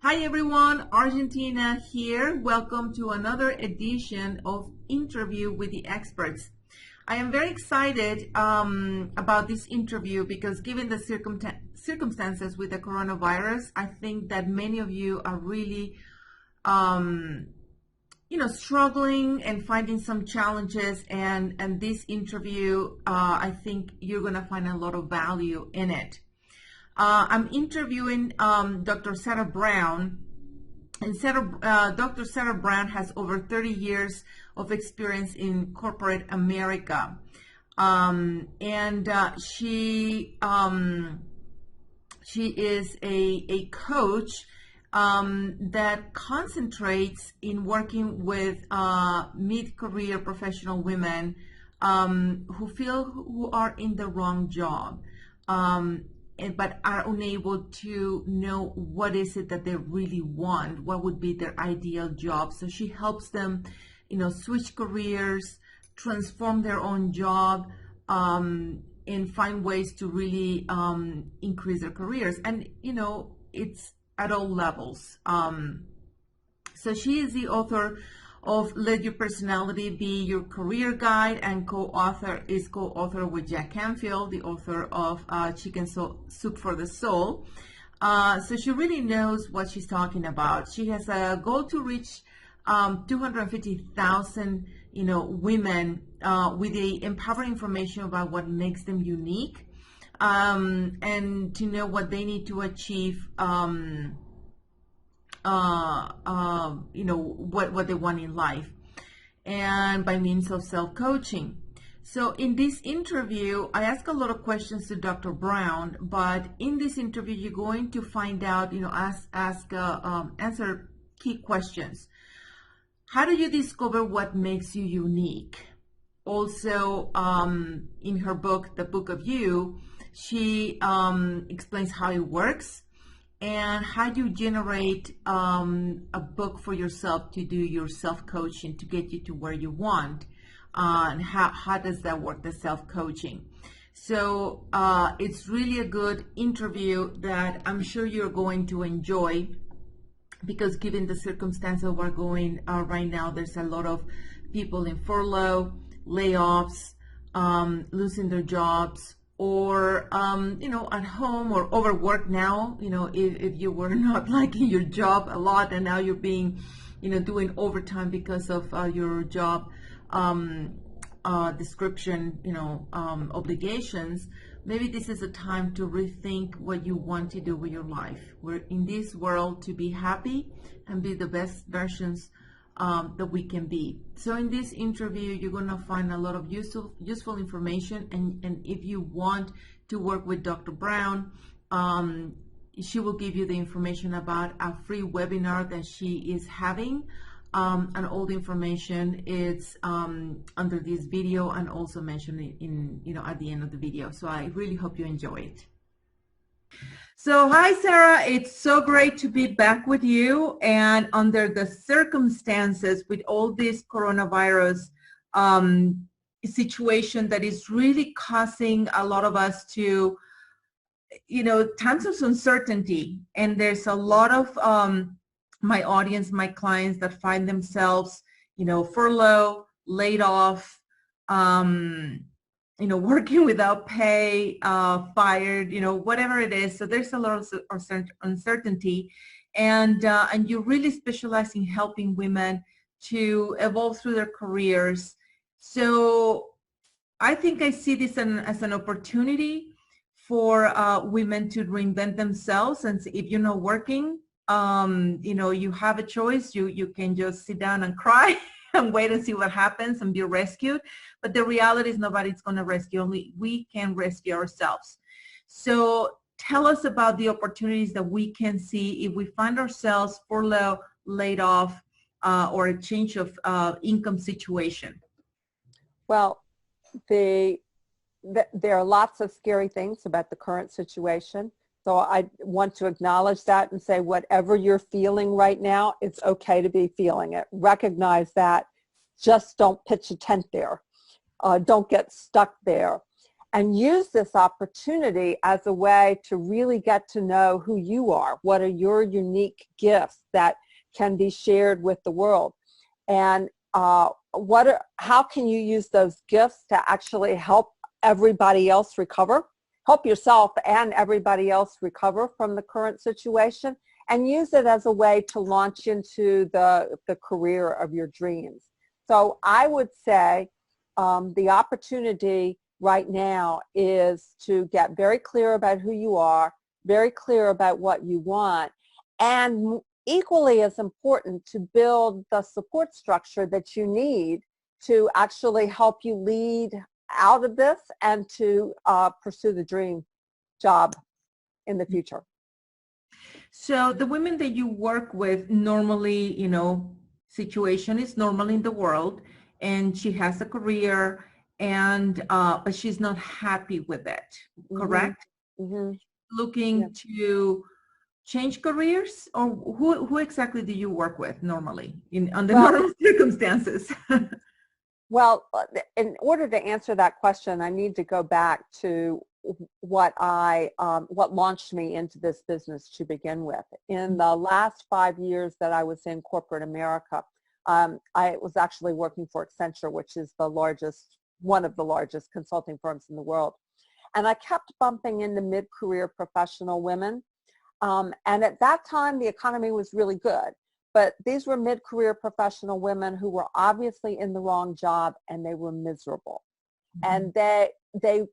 Hi everyone, Argentina here. Welcome to another edition of Interview with the Experts. I am very excited about this interview because given the circumstances with the coronavirus, I think that many of you are really struggling and finding some challenges, and this interview, I think you're going to find a lot of value in it. I'm interviewing Dr. Sarah Brown, and Dr. Sarah Brown has over 30 years of experience in corporate America, she is a coach that concentrates in working with mid-career professional women who are in the wrong job. But are unable to know what is it that they really want, what would be their ideal job. So she helps them, switch careers, transform their own job, and find ways to really increase their careers. And, it's at all levels. So she is the author of Let Your Personality Be Your Career Guide, and co-author with Jack Canfield, the author of Chicken Soup for the Soul. So she really knows what she's talking about. She has a goal to reach 250,000, women with the empowering information about what makes them unique, and to know what they need to achieve. What they want in life, and by means of self-coaching. So in this interview, I ask a lot of questions to Dr. Brown, but in this interview, you're going to find out, answer key questions. How do you discover what makes you unique? Also, in her book, The Book of You, she explains how it works, and how do you generate a book for yourself to do your self-coaching to get you to where you want, and how does that work, the self-coaching. So it's really a good interview that I'm sure you're going to enjoy, because given the circumstances we're going right now, there's a lot of people in furlough, layoffs, losing their jobs, or at home, or overworked now. If you were not liking your job a lot, and now you're being doing overtime because of your job description, obligations, maybe this is a time to rethink what you want to do with your life. We're in this world to be happy and be the best versions that we can be. So in this interview, you're going to find a lot of useful information, and if you want to work with Dr. Brown, she will give you the information about a free webinar that she is having, and all the information is under this video, and also mentioned in at the end of the video. So I really hope you enjoy it. So hi, Sarah. It's so great to be back with you. And under the circumstances with all this coronavirus situation that is really causing a lot of us to, times of uncertainty. And there's a lot of my audience, my clients that find themselves, furlough, laid off, working without pay, fired, whatever it is. So there's a lot of uncertainty, and you really specialize in helping women to evolve through their careers. So I think I see this as an opportunity for women to reinvent themselves. And if you're not working, you have a choice. You can just sit down and cry and wait and see what happens and be rescued. But the reality is nobody's going to rescue. Only we can rescue ourselves. So tell us about the opportunities that we can see if we find ourselves furloughed, laid off, or a change of income situation. Well, there are lots of scary things about the current situation. So I want to acknowledge that and say whatever you're feeling right now, it's okay to be feeling it. Recognize that. Just don't pitch a tent there. Don't get stuck there. and use this opportunity as a way to really get to know who you are. What are your unique gifts that can be shared with the world? And how can you use those gifts to actually help everybody else recover? Help yourself and everybody else recover from the current situation, and use it as a way to launch into the career of your dreams. So I would say the opportunity right now is to get very clear about who you are, very clear about what you want, and equally as important, to build the support structure that you need to actually help you lead out of this and to pursue the dream job in the future. So the women that you work with normally, situation is normal in the world, and she has a career, and but she's not happy with it, correct? Mm-hmm. Looking Yeah. to change careers, or who exactly do you work with normally under Well, normal circumstances? Well, in order to answer that question, I need to go back to what launched me into this business to begin with. In the last 5 years that I was in corporate America, I was actually working for Accenture, which is one of the largest consulting firms in the world. And I kept bumping into mid-career professional women. And at that time, the economy was really good. But these were mid-career professional women who were obviously in the wrong job, and they were miserable. And they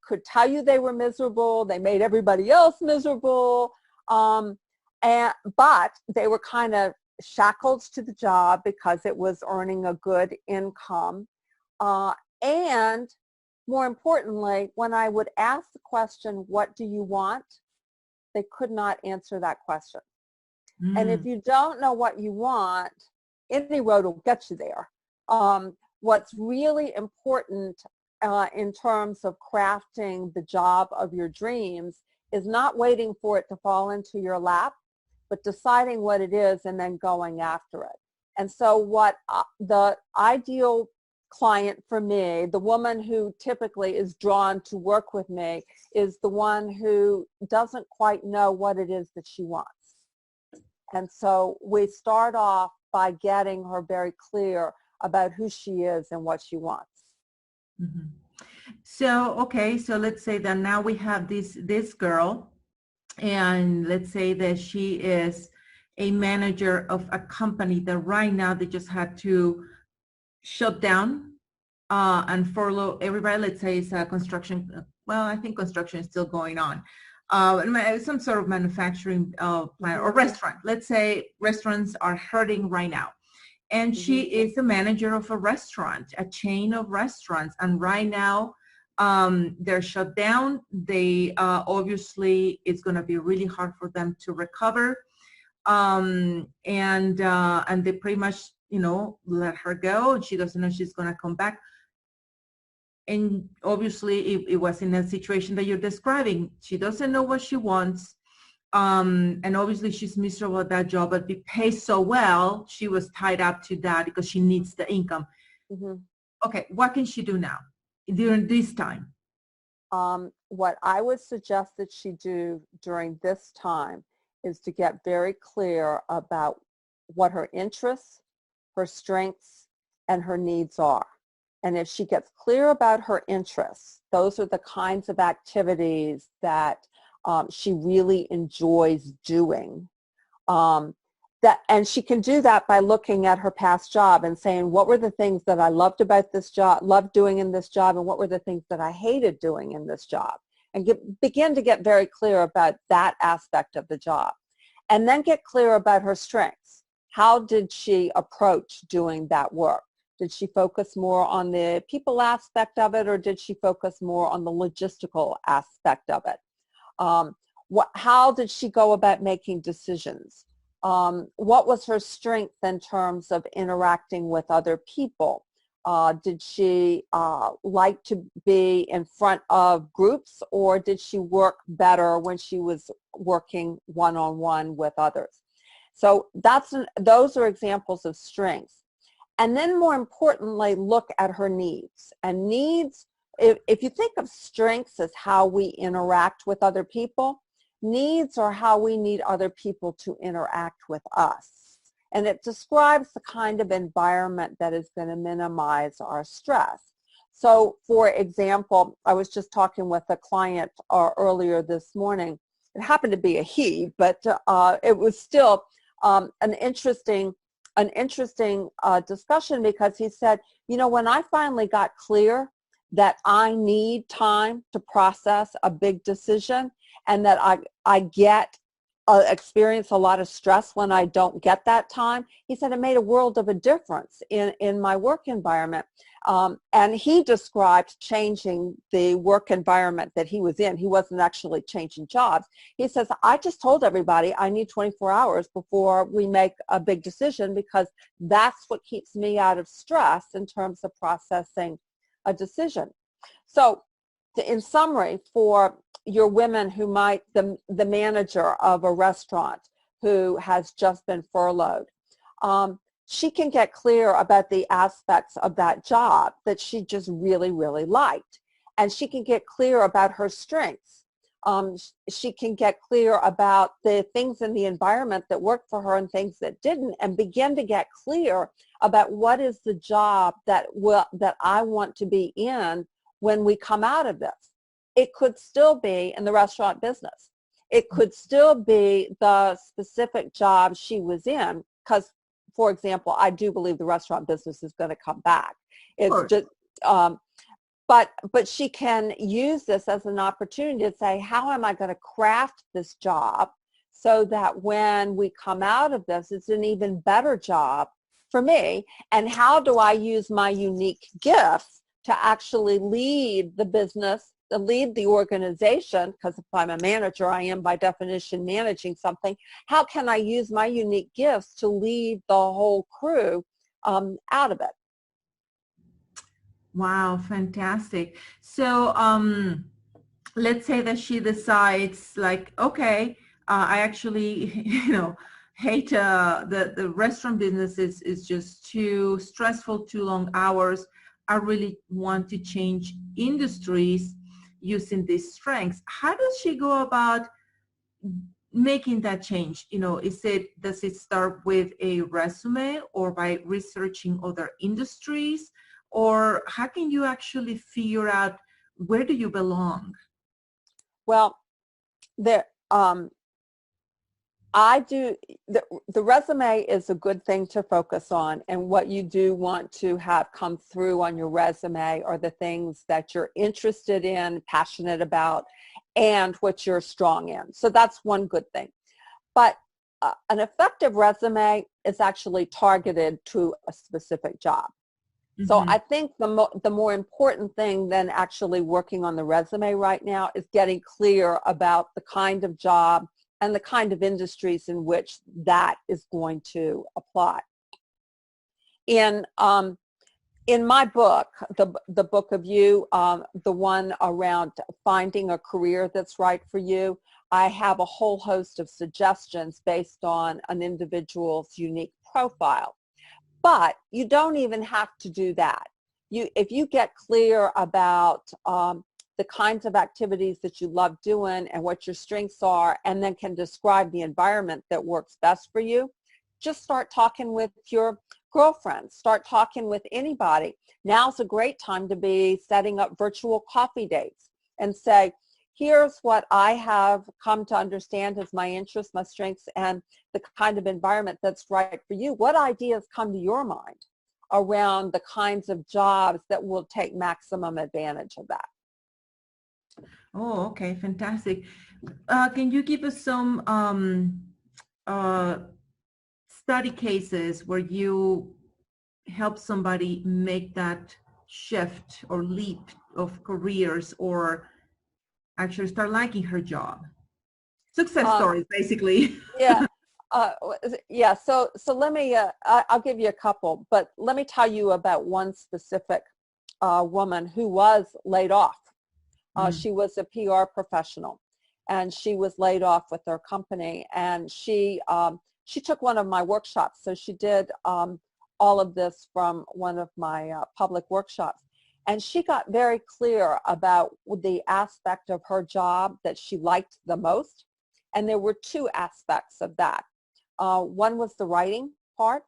could tell you they were miserable. They made everybody else miserable. But they were kind of shackled to the job because it was earning a good income. And more importantly, when I would ask the question, what do you want? They could not answer that question. And if you don't know what you want, any road will get you there. What's really important in terms of crafting the job of your dreams is not waiting for it to fall into your lap, but deciding what it is and then going after it. And so what the ideal client for me, the woman who typically is drawn to work with me, is the one who doesn't quite know what it is that she wants. And so we start off by getting her very clear about who she is and what she wants. Mm-hmm. So, okay, so let's say that now we have this girl, and let's say that she is a manager of a company that right now they just had to shut down and furlough everybody. Let's say it's a construction, well, I think construction is still going on. Some sort of manufacturing plant or restaurant. Let's say restaurants are hurting right now. And she is the manager of a restaurant, a chain of restaurants. And right now they're shut down. They obviously, it's going to be really hard for them to recover. And they pretty much, let her go. And she doesn't know if she's going to come back. And obviously it was in a situation that you're describing. She doesn't know what she wants. And obviously she's miserable at that job, but it pays so well, she was tied up to that because she needs the income. Okay, what can she do now during this time? What I would suggest that she do during this time is to get very clear about what her interests, her strengths, and her needs are. And if she gets clear about her interests, those are the kinds of activities that she really enjoys doing. And she can do that by looking at her past job and saying, what were the things that I loved about this job, loved doing in this job, and what were the things that I hated doing in this job? And begin to get very clear about that aspect of the job. And then get clear about her strengths. How did she approach doing that work? Did she focus more on the people aspect of it, or did she focus more on the logistical aspect of it? How did she go about making decisions? What was her strength in terms of interacting with other people? Did she like to be in front of groups, or did she work better when she was working one-on-one with others? So those are examples of strengths. And then more importantly, look at her needs. And needs, if you think of strengths as how we interact with other people, needs are how we need other people to interact with us. And it describes the kind of environment that is going to minimize our stress. So, for example, I was just talking with a client earlier this morning. It happened to be a he, but it was still an interesting discussion, because he said, you know, when I finally got clear that I need time to process a big decision, and that I experience a lot of stress when I don't get that time, he said it made a world of a difference in my work environment. And he described changing the work environment that he was in. He wasn't actually changing jobs. He says, I just told everybody I need 24 hours before we make a big decision, because that's what keeps me out of stress in terms of processing a decision. So in summary, for your women who might, the manager of a restaurant who has just been furloughed, she can get clear about the aspects of that job that she just really, really liked. And she can get clear about her strengths. She can get clear about the things in the environment that worked for her and things that didn't, and begin to get clear about what is the job that I want to be in when we come out of this. It could still be in the restaurant business. It could still be the specific job she was in, because, for example, I do believe the restaurant business is going to come back. It's just, but she can use this as an opportunity to say, how am I going to craft this job so that when we come out of this, it's an even better job for me? And how do I use my unique gifts to actually lead the business, lead the organization? Because if I'm a manager, I am by definition managing something. How can I use my unique gifts to lead the whole crew out of it? Wow, fantastic. So let's say that she decides, like, okay, I actually, hate the restaurant business is just too stressful, too long hours. I really want to change industries using these strengths. How does she go about making that change? Does it start with a resume, or by researching other industries, or how can you actually figure out where do you belong? Well, the resume is a good thing to focus on, and what you do want to have come through on your resume are the things that you're interested in, passionate about, and what you're strong in. So that's one good thing. But an effective resume is actually targeted to a specific job. So I think the more important thing than actually working on the resume right now is getting clear about the kind of job and the kind of industries in which that is going to apply. In my book, the Book of You, the one around finding a career that's right for you, I have a whole host of suggestions based on an individual's unique profile. But you don't even have to do that. If you get clear about the kinds of activities that you love doing and what your strengths are, and then can describe the environment that works best for you, just start talking with your girlfriends. Start talking with anybody. Now's a great time to be setting up virtual coffee dates and say, here's what I have come to understand as my interests, my strengths, and the kind of environment that's right for you. What ideas come to your mind around the kinds of jobs that will take maximum advantage of that? Oh, okay, fantastic. Can you give us some study cases where you help somebody make that shift or leap of careers, or actually start liking her job? Success stories, basically. Yeah. Yeah, so let me, I'll give you a couple, but let me tell you about one specific woman who was laid off. She was a PR professional, and she was laid off with her company, and she took one of my workshops. So she did all of this from one of my public workshops. And she got very clear about the aspect of her job that she liked the most. And there were two aspects of that. One was the writing part.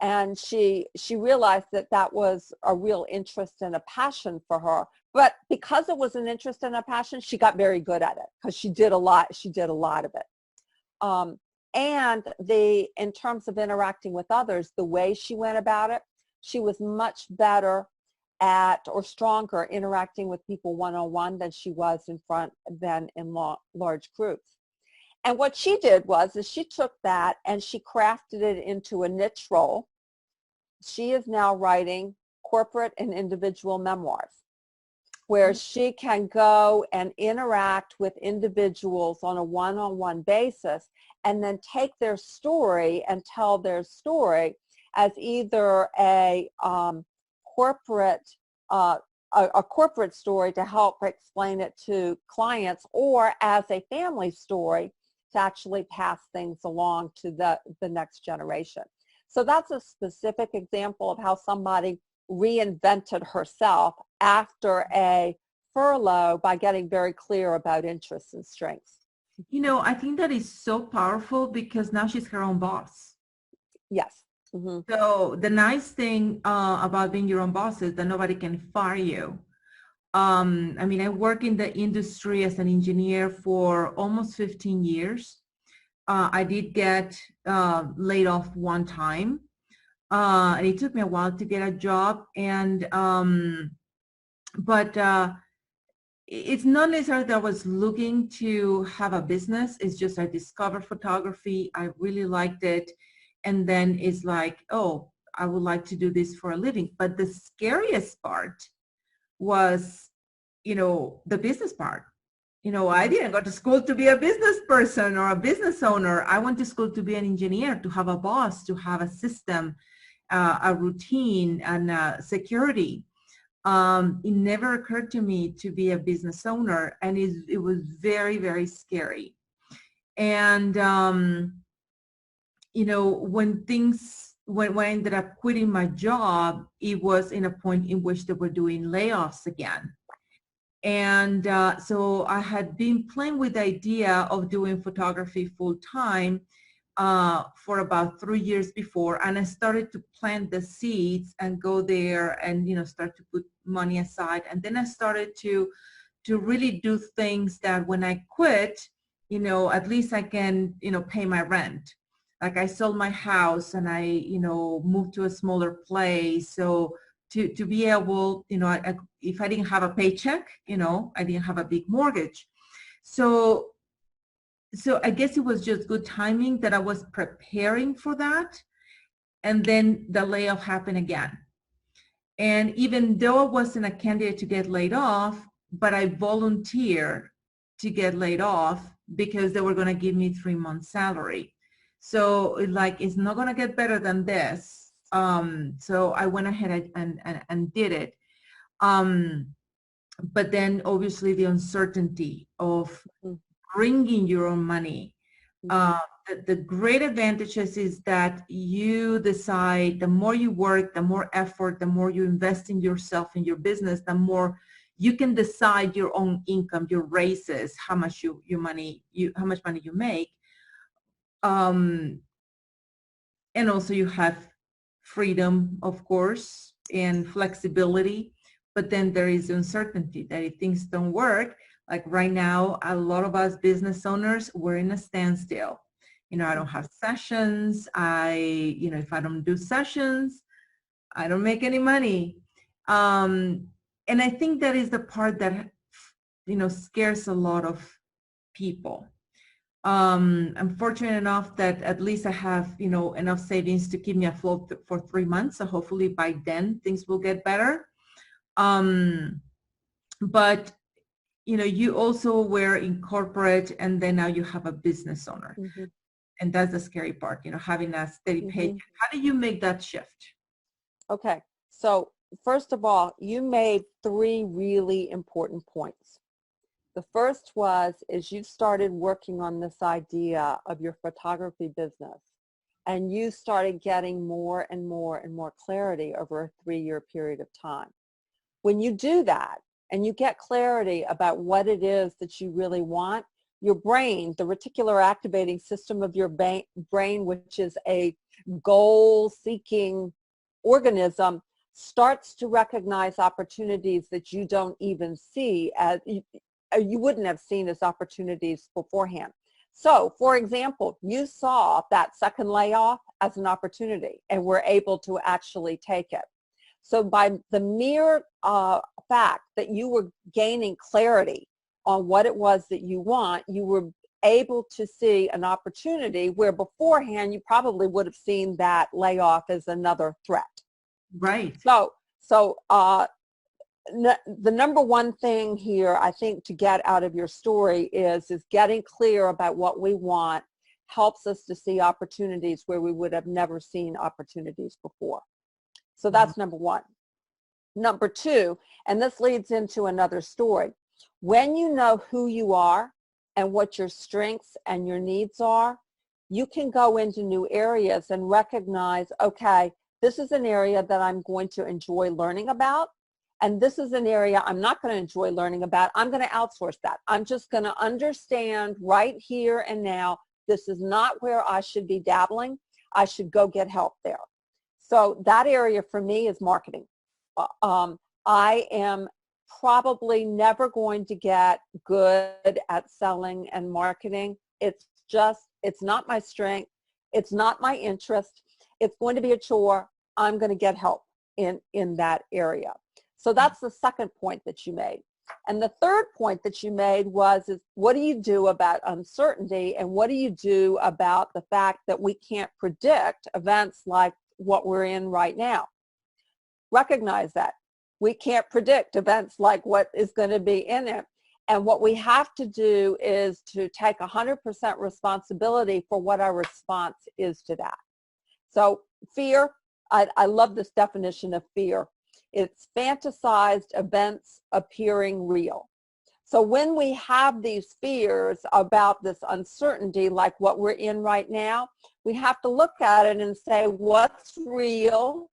And she realized that that was a real interest and a passion for her. But because it was an interest and a passion, she got very good at it because she did a lot of it. And in terms of interacting with others, the way she went about it, she was much better at or stronger interacting with people one-on-one than she was in large groups. And what she did is she took that and she crafted it into a niche role. She is now writing corporate and individual memoirs, where she can go and interact with individuals on a one-on-one basis and then take their story and tell their story as either a corporate story to help explain it to clients, or as a family story to actually pass things along to the next generation. So that's a specific example of how somebody reinvented herself after a furlough by getting very clear about interests and strengths. You know, I think that is so powerful because now she's her own boss. Yes. Mm-hmm. So the nice thing about being your own boss is that nobody can fire you. I mean, I work in the industry as an engineer for almost 15 years. I did get laid off one time. And it took me a while to get a job. But it's not necessarily that I was looking to have a business. It's just I discovered photography. I really liked it. And then it's like, oh, I would like to do this for a living. But the scariest part was, the business part. I didn't go to school to be a business person or a business owner. I went to school to be an engineer, to have a boss, to have a system, a routine, and security. It never occurred to me to be a business owner, and it was very, very scary. And when I ended up quitting my job, it was in a point in which they were doing layoffs again. And so I had been playing with the idea of doing photography full time for about 3 years before, and I started to plant the seeds and go there and start to put money aside. And then I started to really do things that when I quit, at least I can pay my rent. Like I sold my house and I moved to a smaller place. So to be able, if I didn't have a paycheck, I didn't have a big mortgage. So I guess it was just good timing that I was preparing for that. And then the layoff happened again. And even though I wasn't a candidate to get laid off, but I volunteered to get laid off because they were going to give me 3 months salary. So it's not going to get better than this. So I went ahead and did it. But then obviously the uncertainty of bringing your own money. The great advantages is that you decide the more you work, the more effort, the more you invest in yourself and your business, the more you can decide your own income, your raises, how much money you make. And also you have freedom, of course, and flexibility, but then there is uncertainty that if things don't work, like right now, a lot of us business owners, we're in a standstill. I don't have sessions. If I don't do sessions, I don't make any money. And I think that is the part that, scares a lot of people. I'm fortunate enough that at least I have, enough savings to keep me afloat for 3 months. So hopefully by then things will get better. But you also were in corporate and then now you have a business owner. Mm-hmm. And that's the scary part, having a steady pay. Mm-hmm. How do you make that shift? Okay. So first of all, you made 3 really important points. The first is you started working on this idea of your photography business, and you started getting more and more and more clarity over a 3-year period of time. when you do that and you get clarity about what it is that you really want, your brain, the reticular activating system of your brain, which is a goal-seeking organism, starts to recognize opportunities that you don't even see as you wouldn't have seen as opportunities beforehand. So, for example, you saw that second layoff as an opportunity and were able to actually take it. So by the mere fact that you were gaining clarity on what it was that you want, you were able to see an opportunity where beforehand you probably would have seen that layoff as another threat. Right. So the number one thing here, I think, to get out of your story is getting clear about what we want helps us to see opportunities where we would have never seen opportunities before. So that's number one. Number two, and this leads into another story. When you know who you are and what your strengths and your needs are, you can go into new areas and recognize, okay, this is an area that I'm going to enjoy learning about, and this is an area I'm not going to enjoy learning about. I'm going to outsource that. I'm just going to understand right here and now, this is not where I should be dabbling. I should go get help there. So that area for me is marketing. I am probably never going to get good at selling and marketing. It's not my strength. It's not my interest. It's going to be a chore. I'm going to get help in that area. So that's the second point that you made. And the third point that you made is what do you do about uncertainty, and what do you do about the fact that we can't predict events like what we're in right now? Recognize that. We can't predict events like what is going to be in it. And what we have to do is to take 100% responsibility for what our response is to that. So fear, I love this definition of fear. It's fantasized events appearing real. So when we have these fears about this uncertainty, like what we're in right now, we have to look at it and say, what's real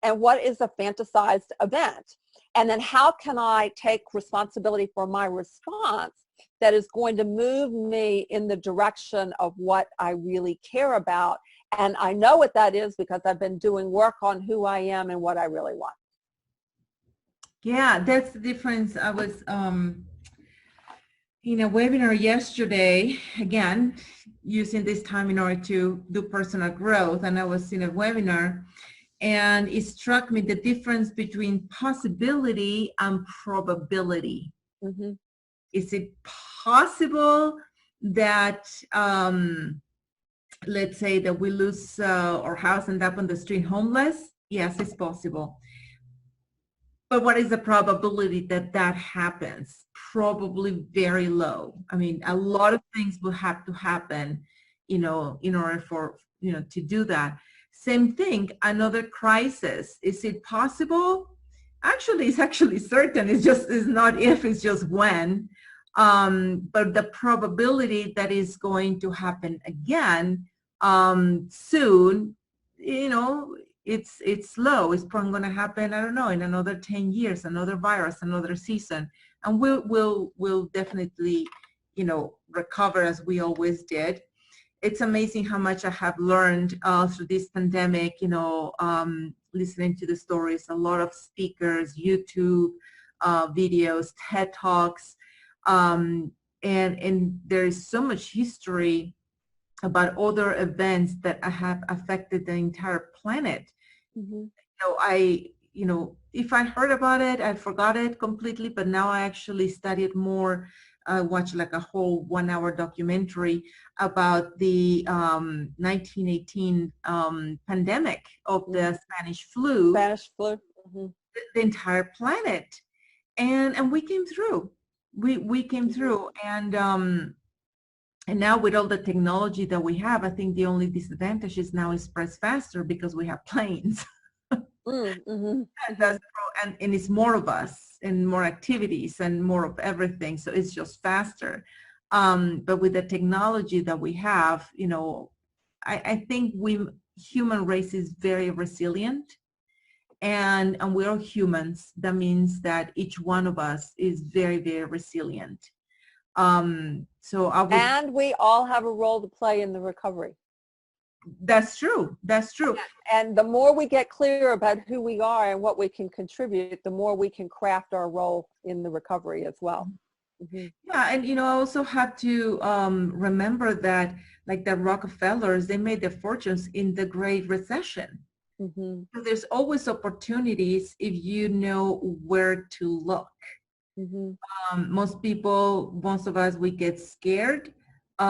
and what is a fantasized event? And then how can I take responsibility for my response that is going to move me in the direction of what I really care about? And I know what that is because I've been doing work on who I am and what I really want. Yeah, that's the difference. I was in a webinar yesterday, again, using this time in order to do personal growth. And I was in a webinar, and it struck me the difference between possibility and probability. Mm-hmm. Is it possible that, let's say that we lose our house and end up on the street homeless? Yes, it's possible. But what is the probability that that happens? Probably very low. I mean, a lot of things will have to happen, in order for, to do that. Same thing, another crisis. Is it possible? Actually, it's actually certain. It's not if, it's just when. But the probability that is going to happen again soon, it's low. It's probably going to happen, I don't know, in another 10 years, another virus, another season. And we'll definitely, recover as we always did. It's amazing how much I have learned through this pandemic, listening to the stories, a lot of speakers, YouTube videos, TED Talks, and there is so much history about other events that have affected the entire planet. Mm-hmm. If I heard about it, I forgot it completely, but now I actually studied more. I watched like a whole 1 hour documentary about the 1918 pandemic of the Spanish flu. Mm-hmm. The entire planet. And we came through. We came through. And now with all the technology that we have, I think the only disadvantage is now it's spreads faster because we have planes. Mm-hmm. And it's more of us and more activities and more of everything. So it's just faster. But with the technology that we have, I think human race is very resilient. and we're humans. That means that each one of us is very, very resilient. So I would. And we all have a role to play in the recovery. That's true. That's true. And the more we get clear about who we are and what we can contribute, the more we can craft our role in the recovery as well. Mm-hmm. Yeah, and I also have to remember that, like the Rockefellers, they made their fortunes in the Great Recession. Mm-hmm. So there's always opportunities if you know where to look. Mm-hmm. Most of us, we get scared, but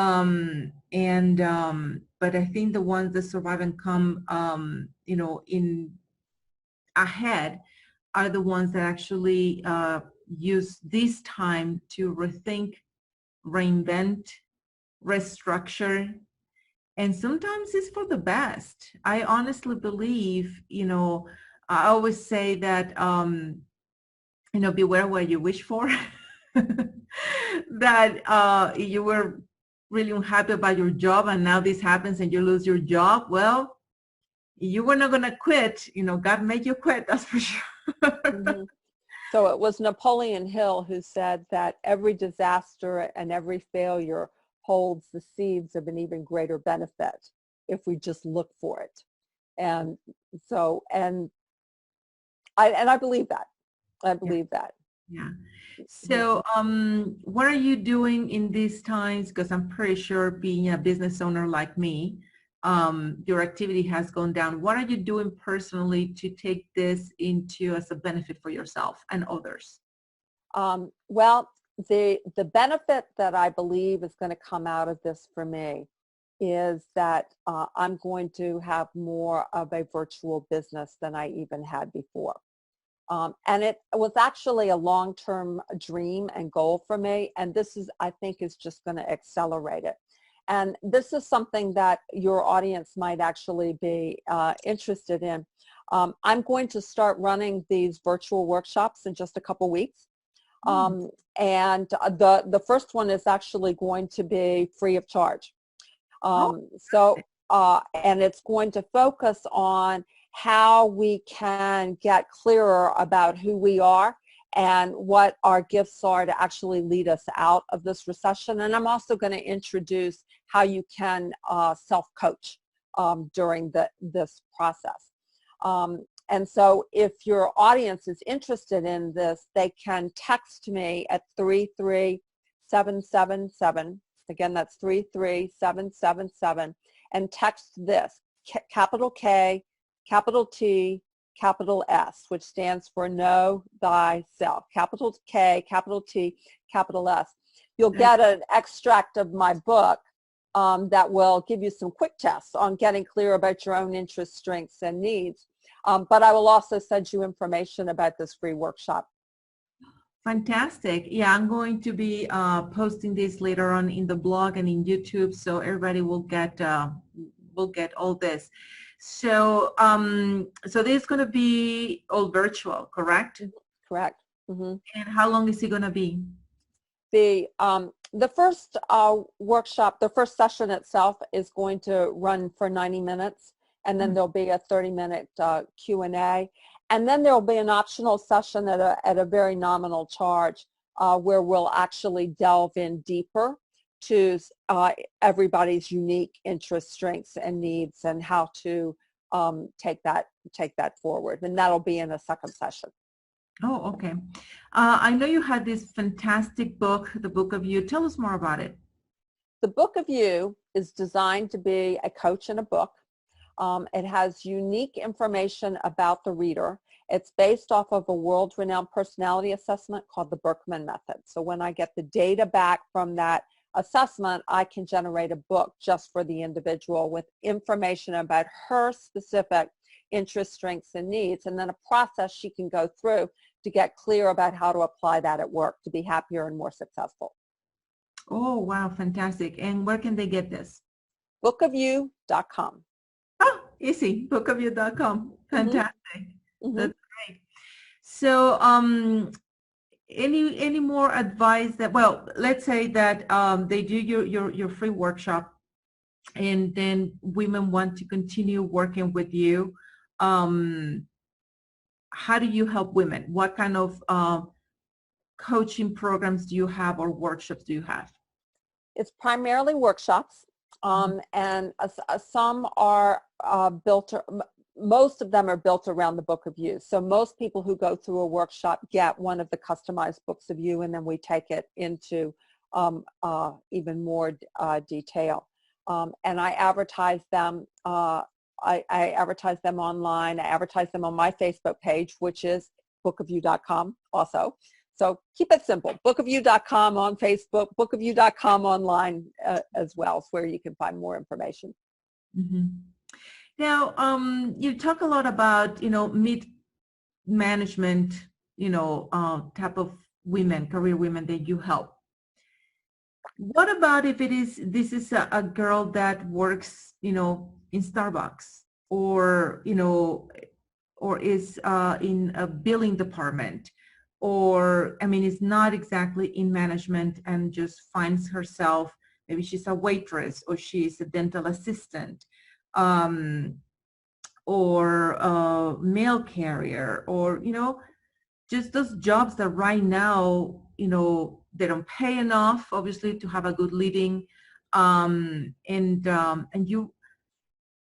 I think the ones that survive and come, in ahead are the ones that actually use this time to rethink, reinvent, restructure, and sometimes it's for the best. I honestly believe, I always say that, beware what you wish for. That you were really unhappy about your job and now this happens and you lose your job. Well, you were not going to quit. God made you quit, that's for sure. Mm-hmm. So it was Napoleon Hill who said that every disaster and every failure holds the seeds of an even greater benefit if we just look for it. And so, I believe that. I believe that. Yeah. Mm-hmm. So, what are you doing in these times? Because I'm pretty sure, being a business owner like me, your activity has gone down. What are you doing personally to take this into as a benefit for yourself and others? Well, the benefit that I believe is going to come out of this for me is that I'm going to have more of a virtual business than I even had before. And it was actually a long-term dream and goal for me. And this is, I think, is just going to accelerate it. And this is something that your audience might actually be interested in. I'm going to start running these virtual workshops in just a couple weeks. And the first one is actually going to be free of charge. And it's going to focus on how we can get clearer about who we are and what our gifts are to actually lead us out of this recession. And I'm also going to introduce how you can self-coach during this process. And so if your audience is interested in this, they can text me at 33777. Again, that's 33777, and text this, capital K, capital T, capital S, which stands for Know Thyself. Capital K, capital T, capital S. You'll get an extract of my book that will give you some quick tests on getting clear about your own interests, strengths, and needs. But I will also send you information about this free workshop. Fantastic. Yeah, I'm going to be posting this later on in the blog and in YouTube, so everybody will get all this. So so this is going to be all virtual, correct? Correct. Mm-hmm. And how long is it going to be? The first workshop, the first session itself is going to run for 90 minutes, and then there'll be a 30-minute Q&A. And then there'll be an optional session at a very nominal charge where we'll actually delve in deeper to everybody's unique interests, strengths, and needs, and how to take that forward. And that'll be in a second session. Oh, okay. I know you had this fantastic book, The Book of You. Tell us more about it. The Book of You is designed to be a coach in a book. It has unique information about the reader. It's based off of a world-renowned personality assessment called the Berkman Method. So when I get the data back from that assessment, I can generate a book just for the individual with information about her specific interests, strengths, and needs, and then a process she can go through to get clear about how to apply that at work to be happier and more successful. Oh, wow, fantastic. And where can they get this? bookofyou.com. Oh, easy, bookofyou.com. Fantastic. Mm-hmm. That's great. So any more advice that, well, let's say that they do your free workshop, and then women want to continue working with you. how do you help women? What kind of coaching programs do you have or workshops do you have? It's primarily workshops, and some are most of them are built around the Book of You. So most people who go through a workshop get one of the customized books of You, and then we take it into even more detail. And I advertise them. I advertise them online. I advertise them on my Facebook page, which is bookofyou.com also. So keep it simple. Bookofyou.com on Facebook, bookofyou.com online as well, is where you can find more information. Mm-hmm. Now, you talk a lot about, mid-management, type of women, career women that you help. What about if this is a girl that works, in Starbucks or, or is in a billing department, or, is not exactly in management and just finds herself, maybe she's a waitress or she's a dental assistant, or a mail carrier, or, just those jobs that right now, they don't pay enough, obviously, to have a good living, and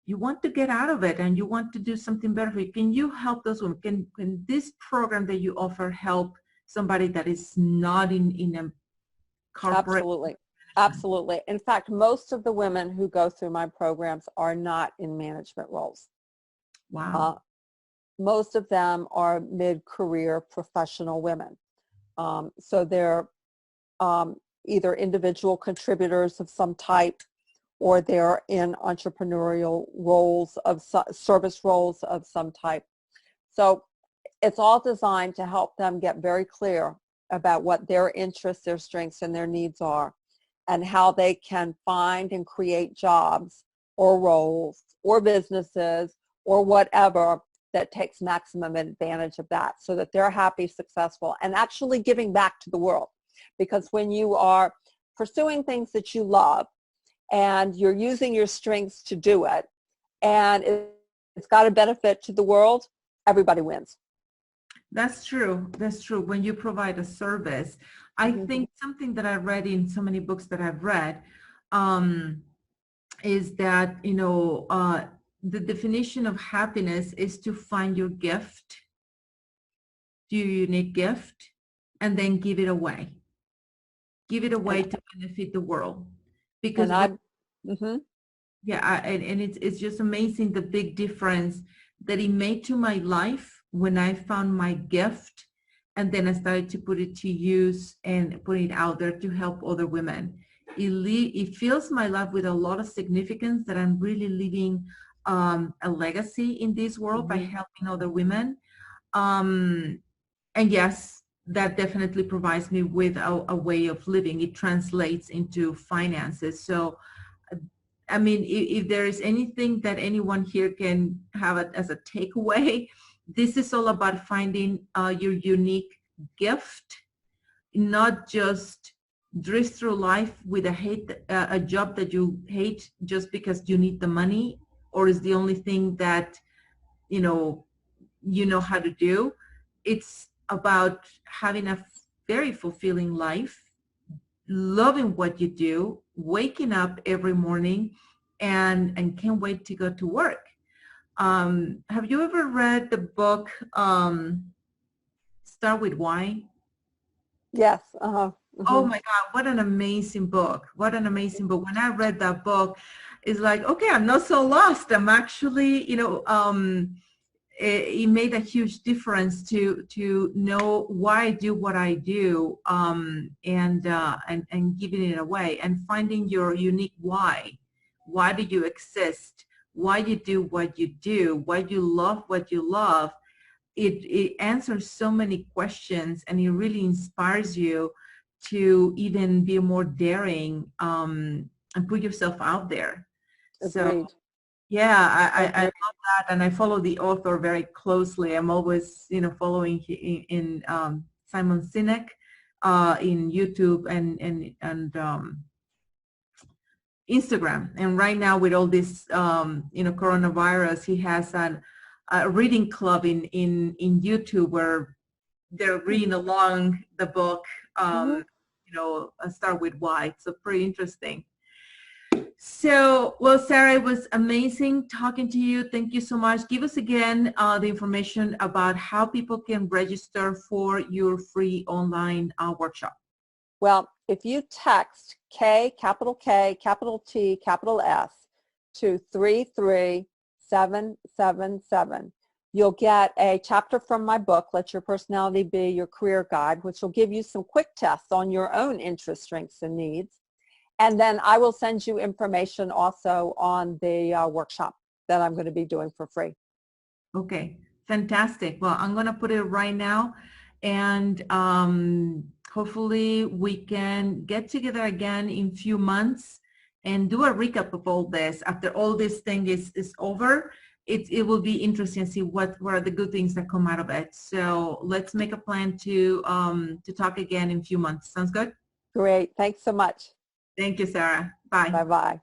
you want to get out of it and you want to do something better for you. Can you help those women? Can this program that you offer help somebody that is not in a corporate? Absolutely. Absolutely. In fact, most of the women who go through my programs are not in management roles. Wow. Most of them are mid-career professional women. So they're either individual contributors of some type, or they're in entrepreneurial roles of service roles of some type. So it's all designed to help them get very clear about what their interests, their strengths, and their needs are, and how they can find and create jobs or roles or businesses or whatever that takes maximum advantage of that, so that they're happy, successful, and actually giving back to the world. Because when you are pursuing things that you love and you're using your strengths to do it, and it's got a benefit to the world, everybody wins. That's true. That's true. When you provide a service, I think something that I read in so many books that I've read is that, the definition of happiness is to find your gift, your unique gift, and then give it away. Give it away to benefit the world. Because yeah, and it's just amazing the big difference that it made to my life when I found my gift, and then I started to put it to use and put it out there to help other women. It fills my life with a lot of significance that I'm really leaving a legacy in this world by helping other women. And yes, that definitely provides me with a way of living. It translates into finances. So, if there is anything that anyone here can have it as a takeaway, this is all about finding your unique gift, not just drift through life with a job that you hate just because you need the money or is the only thing that you know how to do. It's about having a very fulfilling life, loving what you do, waking up every morning, and can't wait to go to work. Have you ever read the book Start with Why? Yes. Oh my God, what an amazing book. What an amazing book. When I read that book, it's like, okay, I'm not so lost. I'm actually, it made a huge difference to know why I do what I do, and giving it away and finding your unique why. Why do you exist? Why you do what you do? Why you love what you love? It answers so many questions, and it really inspires you to even be more daring, and put yourself out there. Agreed. So yeah, I love that, and I follow the author very closely. I'm always, following in Simon Sinek in YouTube and Instagram. And right now, with all this, coronavirus, he has reading club in YouTube where they're reading along the book. Mhm. Start with why. So pretty interesting. So, well, Sarah, it was amazing talking to you. Thank you so much. Give us again the information about how people can register for your free online workshop. Well, if you text K, capital K, capital T, capital S to 33777, you'll get a chapter from my book, Let Your Personality Be Your Career Guide, which will give you some quick tests on your own interests, strengths, and needs. And then I will send you information also on the workshop that I'm going to be doing for free. Okay, fantastic. Well, I'm going to put it right now, and hopefully we can get together again in a few months and do a recap of all this. After all this thing is over, it will be interesting to see what are the good things that come out of it. So let's make a plan to talk again in a few months. Sounds good? Great. Thanks so much. Thank you, Sarah. Bye. Bye-bye.